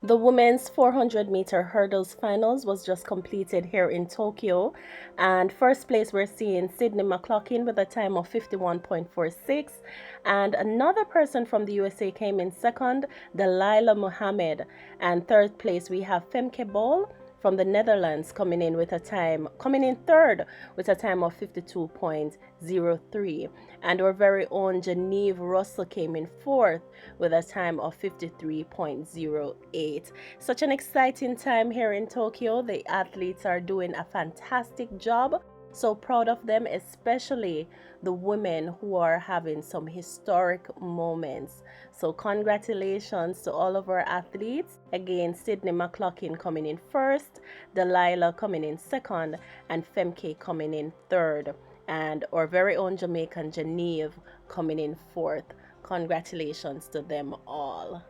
The women's 400-meter hurdles finals was just completed here in Tokyo, and first place we're seeing Sydney McLaughlin with a time of 51.46, and another person from the USA came in second, Dalilah Muhammad, and third place we have Fenke Bol from the Netherlands coming in third with a time of 52.03, and our very own Jenieve Russel came in fourth with a time of 53.08. Such an exciting time here in Tokyo. The athletes are doing a fantastic job. So proud of them, especially the women who are having some historic moments. So congratulations to all of our athletes. Again, Sydney McLaughlin coming in first, Dalilah coming in second, and Femke coming in third, and our very own Jamaican Jenieve coming in fourth. Congratulations to them all.